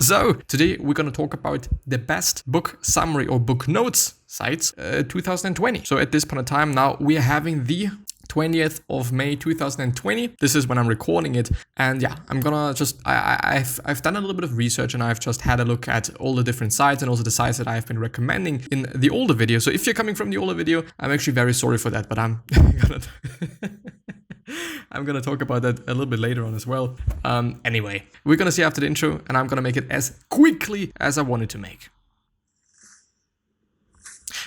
So today we're going to talk about the best book summary or book notes sites 2020. So at this point in time now we are having the 20th of May 2020. This is when I'm recording it, and yeah, I'm gonna just I've done a little bit of research and I've just had a look at all the different sites and also the sites that I've been recommending in the older video. So if you're coming from the older video, I'm actually very sorry for that, but I'm gonna I'm gonna talk about that a little bit later on as well. Anyway, we're gonna see after the intro, and I'm gonna make it as quickly as I wanted to make.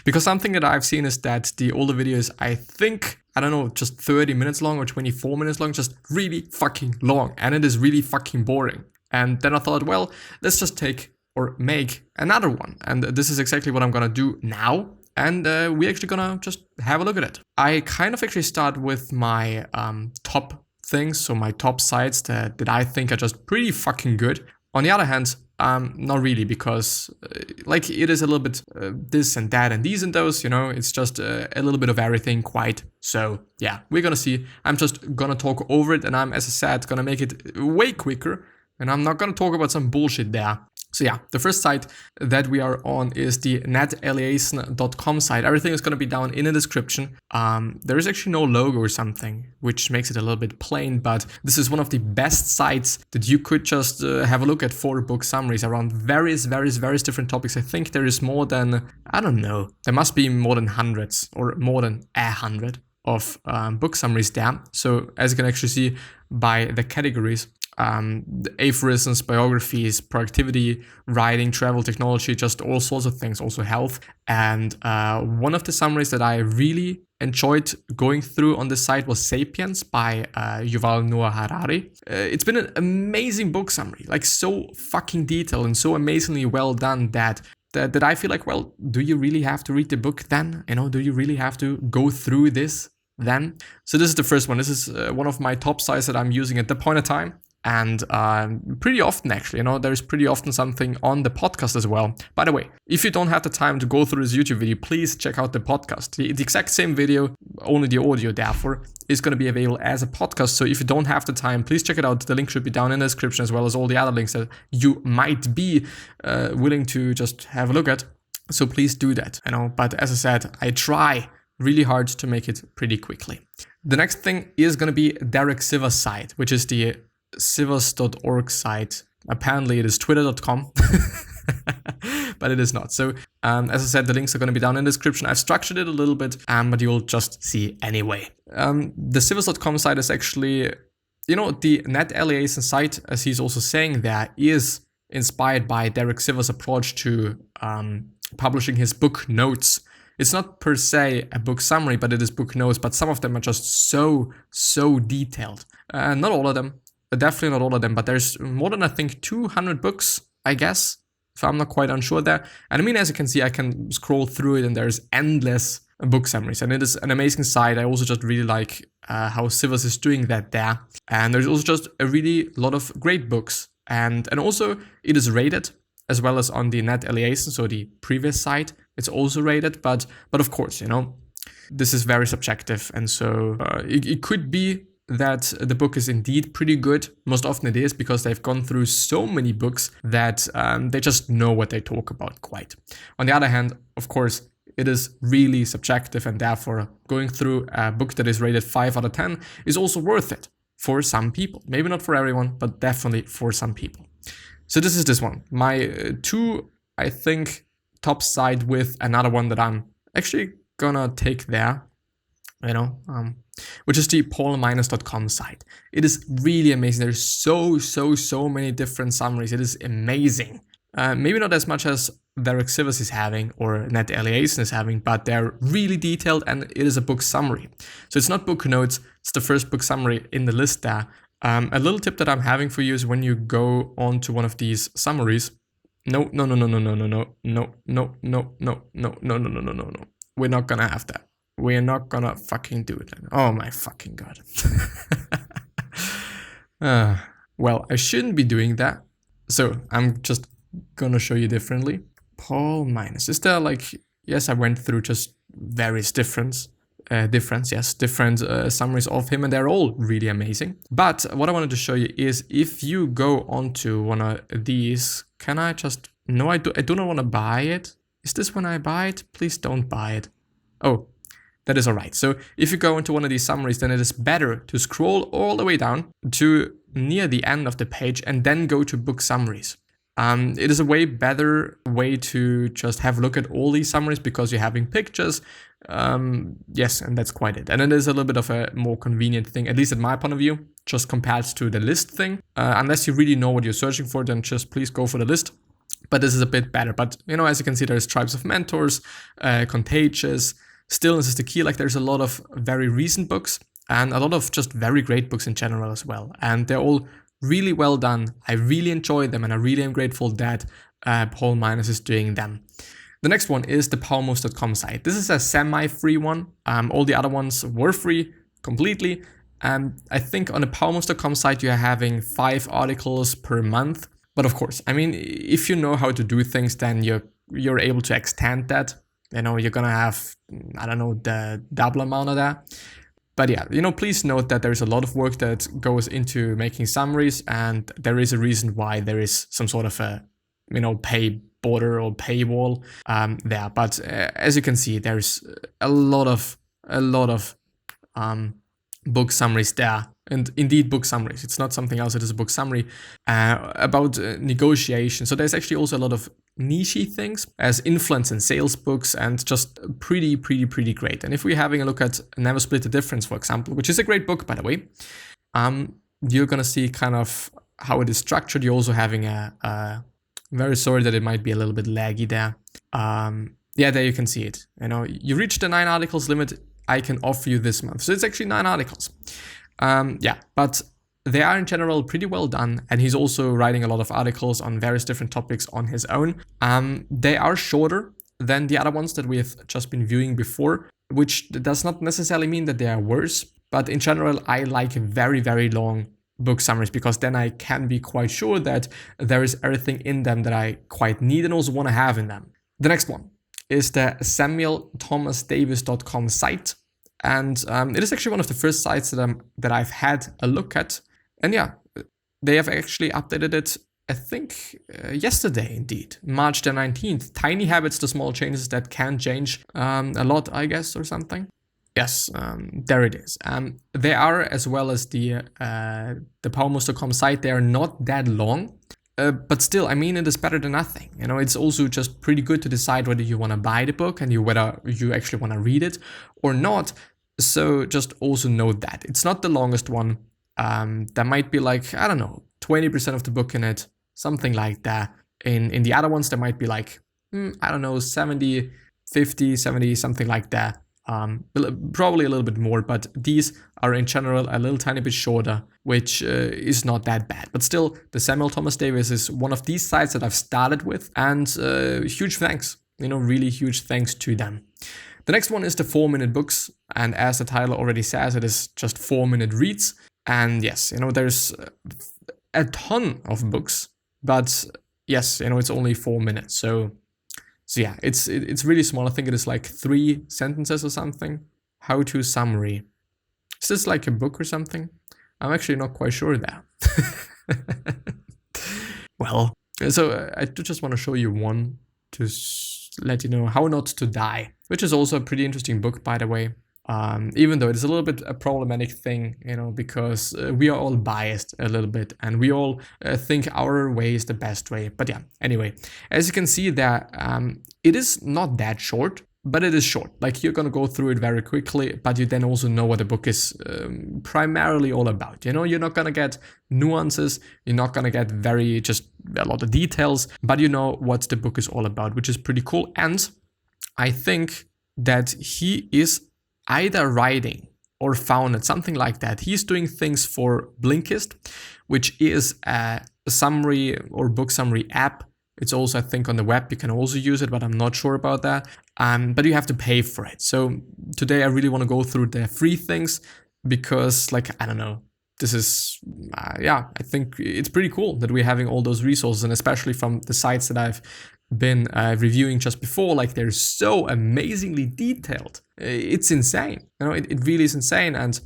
Because something that I've seen is that the older videos, I think, I don't know, just 30 minutes long or 24 minutes long, just really fucking long. And it is really fucking boring. And then I thought, well, let's just take or make another one. And this is exactly what I'm gonna do now. And we're actually gonna just have a look at it. I kind of actually start with my top things, so my top sites that I think are just pretty fucking good. On the other hand, not really, because like it is a little bit this and that and these and those, you know, it's just a little bit of everything quite. So yeah, we're gonna see. I'm just gonna talk over it, and I'm, as I said, gonna make it way quicker, and I'm not gonna talk about some bullshit there. So yeah, the first site that we are on is the Netalias.com site. Everything is going to be down in the description. There is actually no logo or something, which makes it a little bit plain, but this is one of the best sites that you could just have a look at for book summaries around various different topics. I think there is more than, I don't know, there must be more than hundreds or more than 100 of book summaries there. So as you can actually see by the categories, the aphorisms, biographies, productivity, writing, travel, technology, just all sorts of things, also health. And one of the summaries that I really enjoyed going through on this site was Sapiens by Yuval Noah Harari. It's been an amazing book summary, like so fucking detailed and so amazingly well done that I feel like, well, do you really have to read the book then? You know, do you really have to go through this then? So this is the first one. This is one of my top sites that I'm using at the point of time. And pretty often, actually, you know, there's pretty often something on the podcast as well. By the way, if you don't have the time to go through this YouTube video, please check out the podcast. The exact same video, only the audio, therefore, is going to be available as a podcast. So if you don't have the time, please check it out. The link should be down in the description, as well as all the other links that you might be willing to just have a look at. So please do that, you know. But as I said, I try really hard to make it pretty quickly. The next thing is going to be Derek Sivers' site, which is the Sivers.org site. Apparently it is twitter.com, but it is not. So as I said, the links are going to be down in the description. I've structured it a little bit, but you'll just see anyway. The Sivers.com site is actually, you know, the Netalias site, as he's also saying there, is inspired by Derek Sivers' approach to publishing his book notes. It's not per se a book summary, but it is book notes, but some of them are just so detailed. Not all of them. Definitely not all of them, but there's more than, I think, 200 books, I guess, if I'm not quite unsure there. And I mean, as you can see, I can scroll through it and there's endless book summaries. And it is an amazing site. I also just really like how Sivers is doing that there. And there's also just a really lot of great books. And also it is rated, as well as on the Netalias, so the previous site, it's also rated. But of course, you know, this is very subjective. And so it could be that the book is indeed pretty good. Most often it is, because they've gone through so many books that they just know what they talk about quite. On the other hand, of course, it is really subjective, and therefore going through a book that is rated 5 out of 10 is also worth it for some people. Maybe not for everyone, but definitely for some people. So this is this one. My two, I think, top side with another one that I'm actually gonna take there, you know, which is the Powermonster.com site. It is really amazing. There's so many different summaries. It is amazing. Maybe not as much as Derek Sivers is having or Netalias is having, but they're really detailed, and it is a book summary. So it's not book notes. It's the first book summary in the list there. A little tip that I'm having for you is when you go on to one of these summaries. No. We're not gonna have that. We're not gonna fucking do it. Oh my fucking god. Well, I shouldn't be doing that. So I'm just gonna show you differently. Powermonster. Is there like, yes, I went through just various different different summaries of him, and they're all really amazing. But what I wanted to show you is if you go onto one of these, can I just, no, I do not want to buy it. Is this when I buy it? Please don't buy it. Oh, that is all right. So if you go into one of these summaries, then it is better to scroll all the way down to near the end of the page and then go to book summaries. It is a way better way to just have a look at all these summaries because you're having pictures. Yes, and that's quite it. And it is a little bit of a more convenient thing, at least in my point of view, just compared to the list thing. Unless you really know what you're searching for, then just please go for the list. But this is a bit better. But, you know, as you can see, there's Tribes of Mentors, Contagious, Stillness is the Key. Like, there's a lot of very recent books and a lot of just very great books in general as well. And they're all really well done. I really enjoy them, and I really am grateful that Powermonster is doing them. The next one is the Powermonster.com site. This is a semi-free one. All the other ones were free completely. I think on the Powermonster.com site, you're having 5 articles per month. But of course, I mean, if you know how to do things, then you're able to extend that. You know, you're gonna have, I don't know, the double amount of that. But yeah, you know, please note that there's a lot of work that goes into making summaries, and there is a reason why there is some sort of a, you know, pay border or paywall there. But as you can see, there's a lot of book summaries there, and indeed book summaries. It's not something else. It is a book summary about negotiation. So there's actually also a lot of niche things as influence and sales books, and just pretty great. And if we're having a look at Never Split the Difference, for example, which is a great book, by the way, you're gonna see kind of how it is structured. You're also having a very sorry that it might be a little bit laggy there. Yeah, there you can see it. You know, you reached the 9 articles limit I can offer you this month. So it's actually 9 articles. Yeah, but they are in general pretty well done, and he's also writing a lot of articles on various different topics on his own. They are shorter than the other ones that we have just been viewing before, which does not necessarily mean that they are worse, but in general, I like very long book summaries because then I can be quite sure that there is everything in them that I quite need and also want to have in them. The next one is the SamuelThomasDavis.com site. And it is actually one of the first sites that I've had a look at. And yeah, they have actually updated it, I think, yesterday indeed, March the 19th. Tiny habits, the small changes that can change a lot, I guess, or something. Yes, there it is. They are, as well as the Powermonster.com site, they are not that long. But still, I mean, it is better than nothing. You know, it's also just pretty good to decide whether you want to buy the book and whether you actually want to read it or not. So just also note that it's not the longest one. There might be like, I don't know, 20% of the book in it, something like that. In the other ones, there might be like, I don't know, 70, 50, 70, something like that. Probably a little bit more, but these are in general a little tiny bit shorter, which is not that bad. But still, the Samuel Thomas Davis is one of these sites that I've started with, and huge thanks, you know, really huge thanks to them. The next one is the 4-minute books, and as the title already says, it is just 4-minute reads. And yes, you know, there's a ton of books, but yes, you know, it's only 4 minutes, so yeah, it's really small. I think it is like 3 sentences or something. How-to summary. Is this like a book or something? I'm actually not quite sure there. Well, so I do just want to show you one to let you know how not to die, which is also a pretty interesting book, by the way. Even though it's a little bit a problematic thing, you know, because we are all biased a little bit and we all think our way is the best way. But yeah, anyway, as you can see there, it is not that short, but it is short. Like, you're going to go through it very quickly, but you then also know what the book is primarily all about. You know, you're not going to get nuances. You're not going to get just a lot of details, but you know what the book is all about, which is pretty cool. And I think that he is either writing or founded, something like that. He's doing things for Blinkist, which is a summary or book summary app. It's also, I think, on the web. You can also use it, but I'm not sure about that. But you have to pay for it. So today I really want to go through the free things because, like, I don't know, this is, yeah, I think it's pretty cool that we're having all those resources, and especially from the sites that I've been reviewing just before, like they're so amazingly detailed. It's insane. It really is insane. And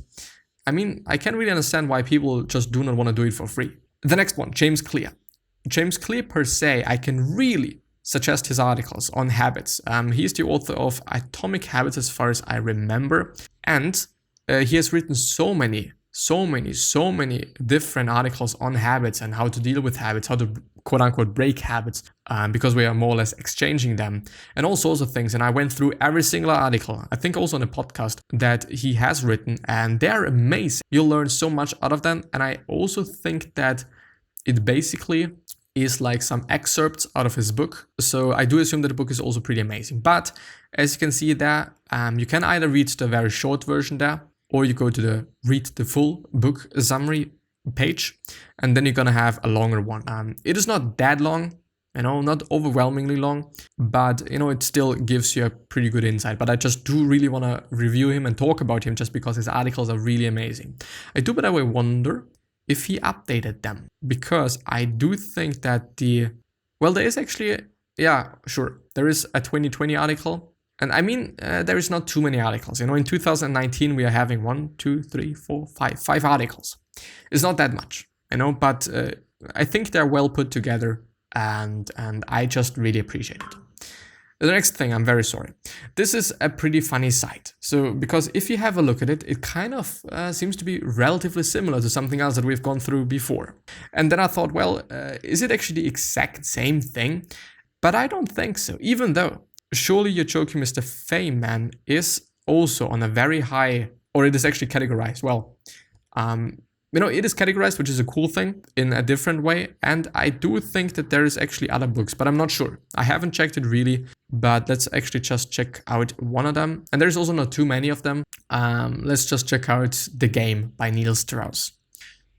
I mean, I can't really understand why people just do not want to do it for free. The next one, James Clear. James Clear per se, I can really suggest his articles on habits. He's the author of Atomic Habits as far as I remember. And he has written so many different articles on habits and how to deal with habits, how to quote unquote break habits, because we are more or less exchanging them and all sorts of things. And I went through every single article, I think also on a podcast that he has written, and they're amazing. You'll learn so much out of them. And I also think that it basically is like some excerpts out of his book. So I do assume that the book is also pretty amazing. But as you can see there, you can either read the very short version there, or you go to the read the full book summary page, and then you're gonna have a longer one. It is not that long, not overwhelmingly long, but it still gives you a pretty good insight. But I just do really want to review him and talk about him just because his articles are really amazing. I do, by the way, wonder if he updated them, because I do think that there is actually, there is a 2020 article. And I mean, there is not too many articles. In 2019, we are having 5 articles. It's not that much, but I think they're well put together, and I just really appreciate it. The next thing, I'm very sorry. This is a pretty funny site. So, because if you have a look at it, it kind of seems to be relatively similar to something else that we've gone through before. And then I thought, is it actually the exact same thing? But I don't think so, even though surely You're Joking, Mr. Feynman is also on a very high, or it is actually categorized. It is categorized, which is a cool thing in a different way. And I do think that there is actually other books, but I'm not sure. I haven't checked it really, but let's actually just check out one of them. And there's also not too many of them. Let's just check out The Game by Neil Strauss,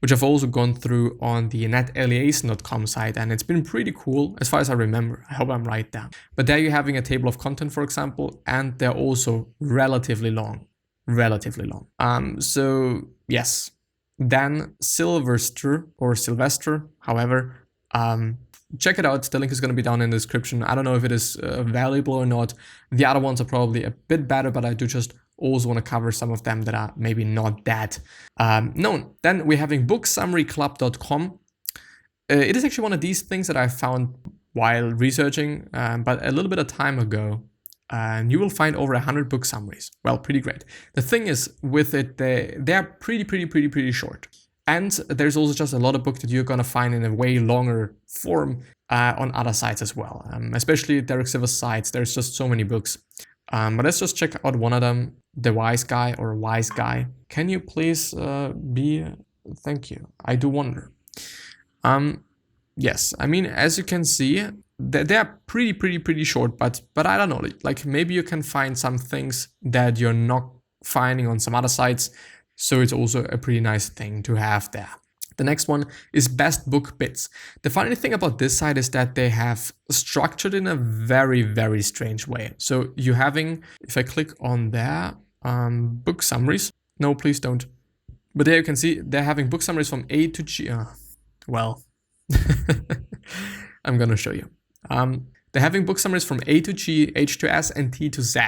which I've also gone through on the Netalias.com site, and it's been pretty cool as far as I remember. I hope I'm right there. But there you're having a table of content, for example, and they're also relatively long. So yes. Dan Sylvester, however, check it out. The link is going to be down in the description. I don't know if it is valuable or not. The other ones are probably a bit better, but I do just also want to cover some of them that are maybe not that known. Then we're having booksummaryclub.com. It is actually one of these things that I found while researching, but a little bit of time ago. And you will find over 100 book summaries. Well, pretty great. The thing is with it, they're pretty short. And there's also just a lot of books that you're going to find in a way longer form on other sites as well. Especially Derek Sivers sites. There's just so many books. But let's just check out one of them. The Wise Guy or Wise Guy. Can you please thank you. I do wonder. Yes, I mean, as you can see, they're pretty short, but I don't know, like maybe you can find some things that you're not finding on some other sites, so it's also a pretty nice thing to have there. The next one is Best Book Bits. The funny thing about this site is that they have structured in a very strange way. So you're having, if I click on their book summaries, no, please don't. But there you can see they're having book summaries from A to G. I'm gonna show you. They're having book summaries from A to G, H to S, and T to Z,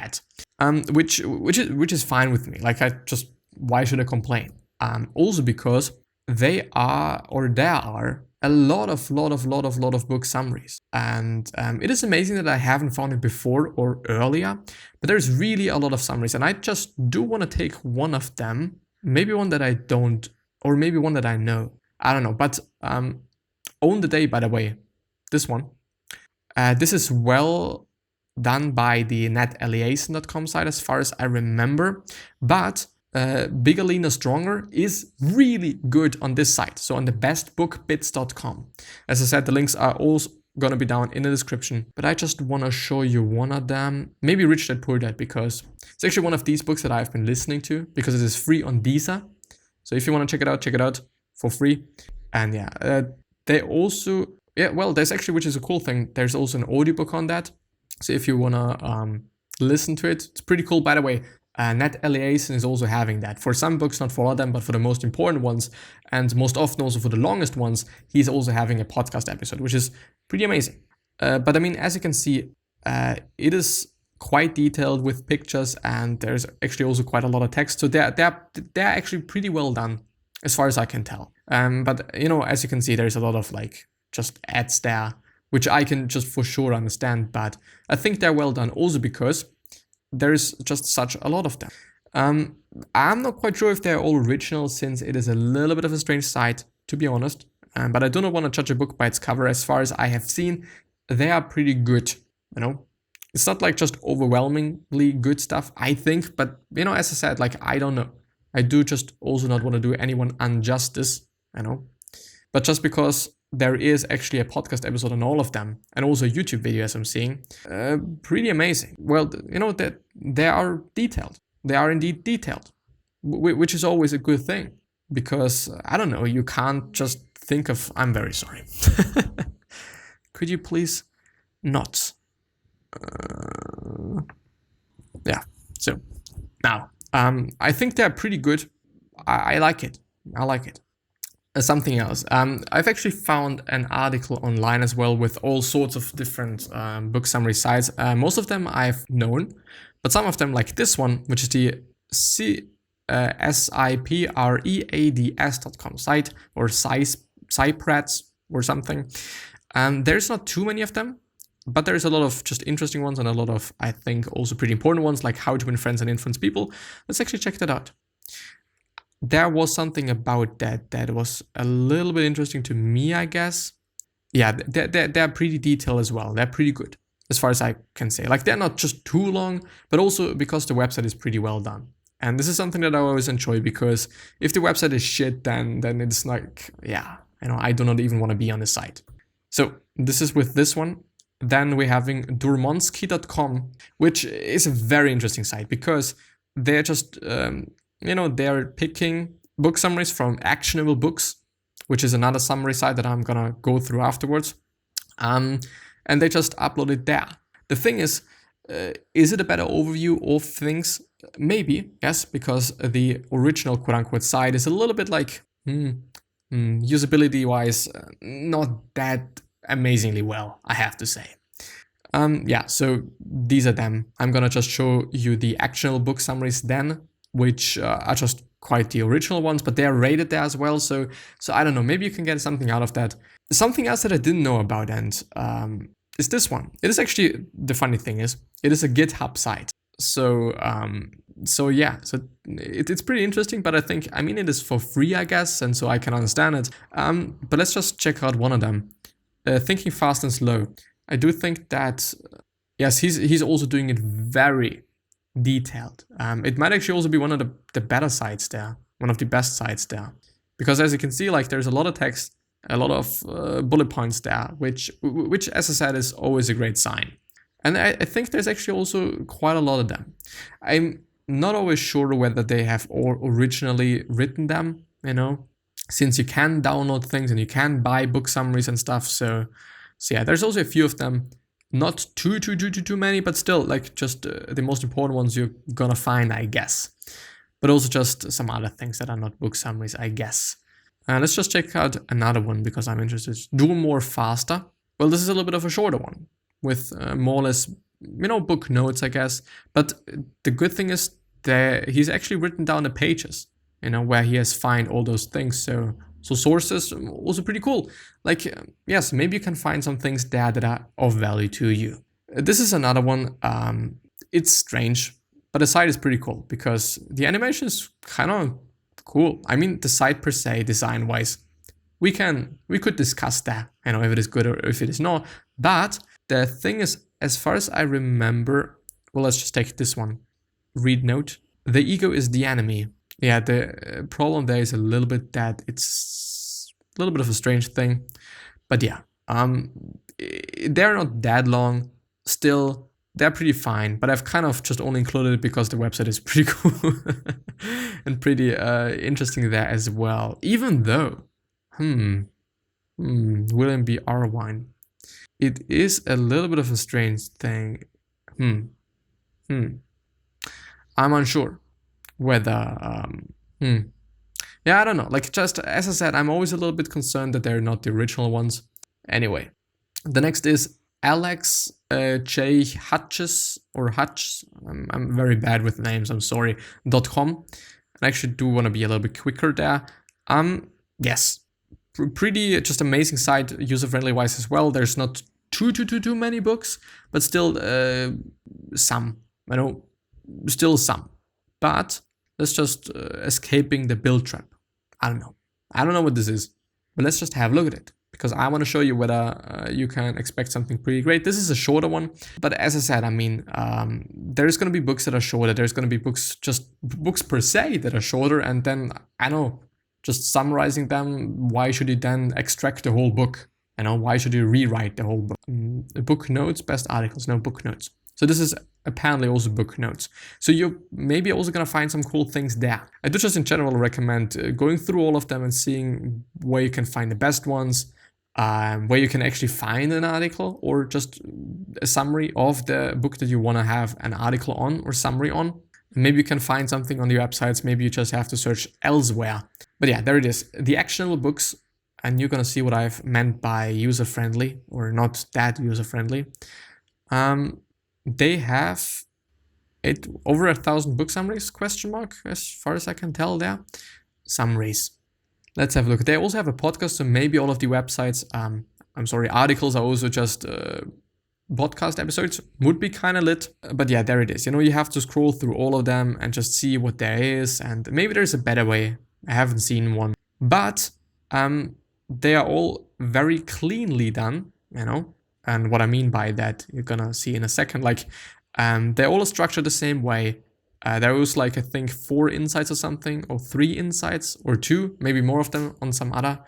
which is fine with me. Like, why should I complain? Also because there are a lot of book summaries, and it is amazing that I haven't found it before or earlier. But there's really a lot of summaries, and I just do want to take one of them, maybe one that I don't, or maybe one that I know. I don't know, but Own the Day, by the way, this one. This is well done by the Netalias.com site as far as I remember, but Bigger, Leaner, Stronger is really good on this site, so on the bestbookbits.com. As I said, the links are also going to be down in the description, but I just want to show you one of them, maybe Rich Dad Poor Dad, because it's actually one of these books that I've been listening to, because it is free on Deezer. So if you want to check it out for free. And yeah, they also... Yeah, well, there's actually, which is a cool thing, there's also an audiobook on that. So if you want to listen to it, it's pretty cool. By the way, Netalias is also having that. For some books, not for all of them, but for the most important ones, and most often also for the longest ones, he's also having a podcast episode, which is pretty amazing. But I mean, as you can see, it is quite detailed with pictures, and there's actually also quite a lot of text. So they're actually pretty well done, as far as I can tell. But you know, as you can see, there's a lot of like just ads there, which I can just for sure understand. But I think they're well done also because there's just such a lot of them. I'm not quite sure if they're all original, since it is a little bit of a strange site, to be honest. But I do not want to judge a book by its cover. As far as I have seen, they are pretty good, you know. It's not like just overwhelmingly good stuff, I think, but you know, as I said, like, I don't know. I do just also not want to do anyone injustice, you know. But just because there is actually a podcast episode on all of them, and also a YouTube video, as I'm seeing, pretty amazing. Well, you know, that they are detailed. They are indeed detailed, which is always a good thing, because I don't know, you can't just think of. I'm very sorry. Could you please not? Yeah. So now, I think they're pretty good. I like it. I like it. Something else. I've actually found an article online as well with all sorts of different book summary sites. Most of them I've known, but some of them, like this one, which is the sipreads.com site, or Cyprats or something. There's not too many of them, but there's a lot of just interesting ones and a lot of, I think, also pretty important ones, like how to win friends and influence people. Let's actually check that out. There was something about that was a little bit interesting to me, I guess. Yeah, they're pretty detailed as well. They're pretty good, as far as I can say. Like, they're not just too long, but also because the website is pretty well done. And this is something that I always enjoy, because if the website is shit, then it's like, yeah, you know, I do not even want to be on the site. So this is with this one. Then we're having Durmansky.com, which is a very interesting site, because they're just, you know, they're picking book summaries from actionable books, which is another summary site that I'm gonna go through afterwards. And they just upload it there. The thing is it a better overview of things? Maybe, yes, because the original quote-unquote site is a little bit like, usability-wise, not that amazingly well, I have to say. Yeah, so these are them. I'm gonna just show you the actionable book summaries then, which are just quite the original ones, but they're rated there as well. So I don't know, maybe you can get something out of that. Something else that I didn't know about, and is this one. It is actually, the funny thing is, it is a GitHub site. So yeah, so it's pretty interesting, but I mean, it is for free, I guess, and so I can understand it. But let's just check out one of them. Thinking Fast and Slow. I do think that, yes, he's also doing it very detailed. It might actually also be one of the better sites there, one of the best sites there, because as you can see, like, there's a lot of text, a lot of bullet points there, which as I said is always a great sign. And I think there's actually also quite a lot of them. I'm not always sure whether they have all originally written them, you know, since you can download things and you can buy book summaries and stuff. So yeah, there's also a few of them. Not too many, but still, like, just the most important ones you're gonna find, I guess. But also just some other things that are not book summaries, I guess. Let's just check out another one, because I'm interested. Do More Faster. Well, this is a little bit of a shorter one, with more or less, you know, book notes, I guess. But the good thing is that he's actually written down the pages, you know, where he has found all those things. So sources, also pretty cool. Like, yes, maybe you can find some things there that are of value to you. This is another one. It's strange, but the site is pretty cool, because the animation is kind of cool. I mean, the site per se, design-wise, we could discuss that, you know, if it is good or if it is not. But the thing is, as far as I remember, well, let's just take this one. Read note. The ego is the enemy. Yeah, the problem there is a little bit that it's a little bit of a strange thing. But yeah, they're not that long. Still, they're pretty fine. But I've kind of just only included it because the website is pretty cool and pretty interesting there as well. Even though, William B. Arwine. It is a little bit of a strange thing. I'm unsure whether, yeah, I don't know. Like, just as I said, I'm always a little bit concerned that they're not the original ones. Anyway, the next is Alex J. Hutches or Hutch, I'm very bad with names, I'm sorry, .com. I actually do want to be a little bit quicker there. Yes, pretty just amazing site, user-friendly wise as well. There's not too many books, but still some, still some. But let's just escaping the build trap. I don't know what this is, but let's just have a look at it, because I want to show you whether you can expect something pretty great. This is a shorter one, but as I said, there's going to be books that are shorter. There's going to be books per se that are shorter, and then just summarizing them. Why should you then extract the whole book? Why should you rewrite the whole book? Book notes, best articles, no book notes. So this is apparently also book notes. So you're maybe also going to find some cool things there. I do just in general recommend going through all of them and seeing where you can find the best ones, where you can actually find an article or just a summary of the book that you want to have an article on or summary on. Maybe you can find something on the websites. Maybe you just have to search elsewhere. But yeah, there it is. The actionable books. And you're going to see what I've meant by user-friendly or not that user-friendly. They have over 1,000 book summaries, ? As far as I can tell there. Summaries. Let's have a look. They also have a podcast, so maybe all of the websites, articles are also just podcast episodes. Would be kind of lit. But yeah, there it is. You have to scroll through all of them and just see what there is. And maybe there's a better way. I haven't seen one. But they are all very cleanly done, and what I mean by that, you're gonna see in a second. They're all structured the same way. There was I think 4 insights or something, or 3 insights, or 2, maybe more of them on some other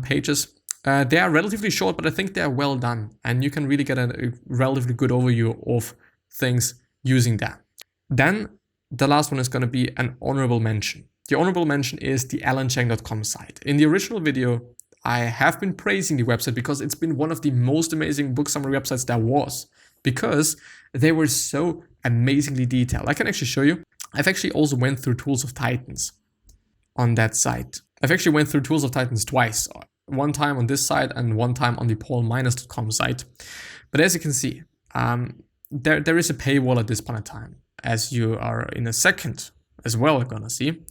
pages. They are relatively short, but I think they are well done, and you can really get a relatively good overview of things using that. Then the last one is gonna be an honorable mention. The honorable mention is the alancheng.com site. In the original video, I have been praising the website because it's been one of the most amazing book summary websites there was, because they were so amazingly detailed. I can actually show you. I've actually also went through Tools of Titans on that site. I've actually went through Tools of Titans twice. One time on this site and one time on the Powermonster.com site. But as you can see, there is a paywall at this point in time, as you are in a second as well gonna see.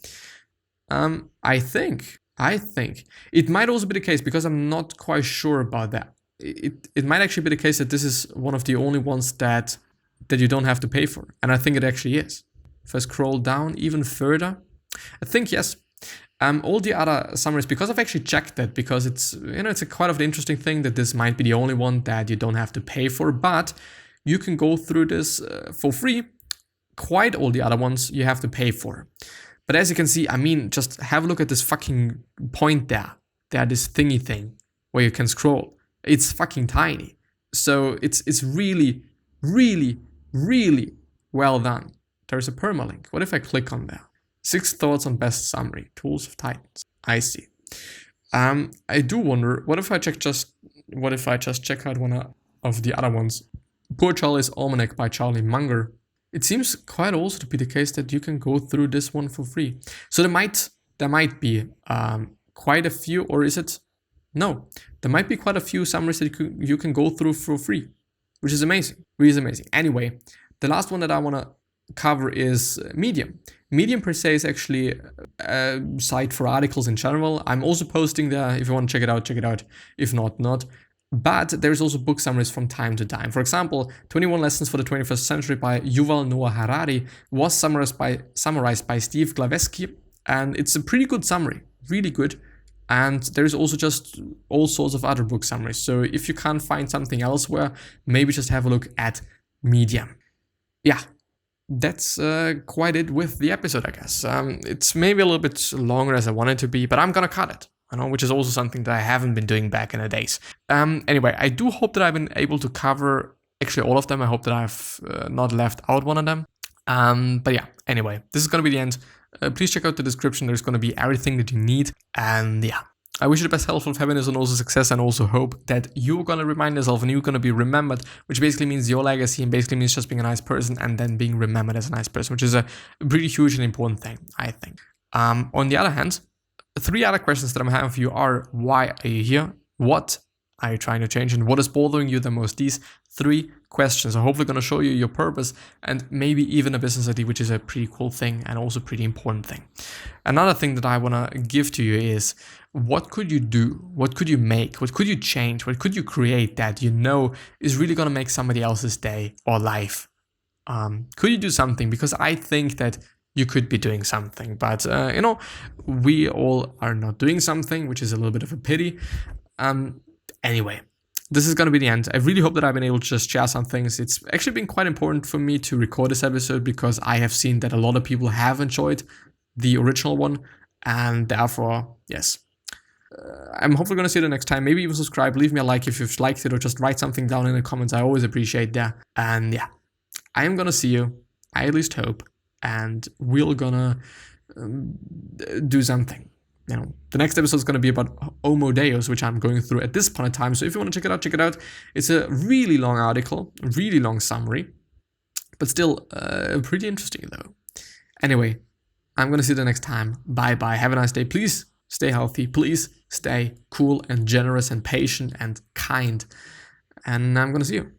I think it might also be the case, because I'm not quite sure about that. It might actually be the case that this is one of the only ones that you don't have to pay for. And I think it actually is. If I scroll down even further, I think yes. All the other summaries, because I've actually checked that, because it's a quite of an interesting thing that this might be the only one that you don't have to pay for, but you can go through this for free. Quite all the other ones you have to pay for. But as you can see, just have a look at this fucking point there. This thingy thing where you can scroll. It's fucking tiny. So it's really, really, really well done. There's a permalink. What if I click on there? 6 thoughts on best summary. Tools of Titans. I see. I do wonder, what if I just check out one of the other ones? Poor Charlie's Almanac by Charlie Munger. It seems quite also to be the case that you can go through this one for free. So there might be quite a few, or is it? No, there might be quite a few summaries that you can go through for free, which is amazing. Really is amazing. Anyway, the last one that I want to cover is Medium. Medium per se is actually a site for articles in general. I'm also posting there. If you want to check it out, check it out. If not, not. But there's also book summaries from time to time. For example, 21 Lessons for the 21st Century by Yuval Noah Harari was summarized by Steve Glaveski, and it's a pretty good summary, really good. And there's also just all sorts of other book summaries. So if you can't find something elsewhere, maybe just have a look at Medium. Yeah, that's quite it with the episode, I guess. It's maybe a little bit longer as I want it to be, but I'm gonna cut it. Which is also something that I haven't been doing back in the days. Anyway, I do hope that I've been able to cover actually all of them. I hope that I've not left out one of them. But yeah, anyway, this is going to be the end. Please check out the description. There's going to be everything that you need. And yeah, I wish you the best health of happiness and also success, and also hope that you're going to remind yourself and you're going to be remembered, which basically means your legacy and basically means just being a nice person and then being remembered as a nice person, which is a pretty huge and important thing, I think. On the other hand, 3 other questions that I'm having for you are: why are you here? What are you trying to change, and what is bothering you the most? These 3 questions are hopefully going to show you your purpose and maybe even a business idea, which is a pretty cool thing and also pretty important thing. Another thing that I want to give to you is, what could you do? What could you make? What could you change? What could you create that you know is really going to make somebody else's day or life? Could you do something? Because I think that you could be doing something, but we all are not doing something, which is a little bit of a pity. Anyway, this is going to be the end. I really hope that I've been able to just share some things. It's actually been quite important for me to record this episode because I have seen that a lot of people have enjoyed the original one, and therefore, yes. I'm hopefully going to see you the next time. Maybe even subscribe, leave me a like if you've liked it, or just write something down in the comments. I always appreciate that. And yeah, I am going to see you, I at least hope, and we're gonna do something. The next episode is going to be about Homo Deus, which I'm going through at this point in time. So if you want to check it out, check it out. It's a really long article, a really long summary, but still pretty interesting though. Anyway, I'm going to see you the next time. Bye bye. Have a nice day. Please stay healthy. Please stay cool and generous and patient and kind. And I'm going to see you.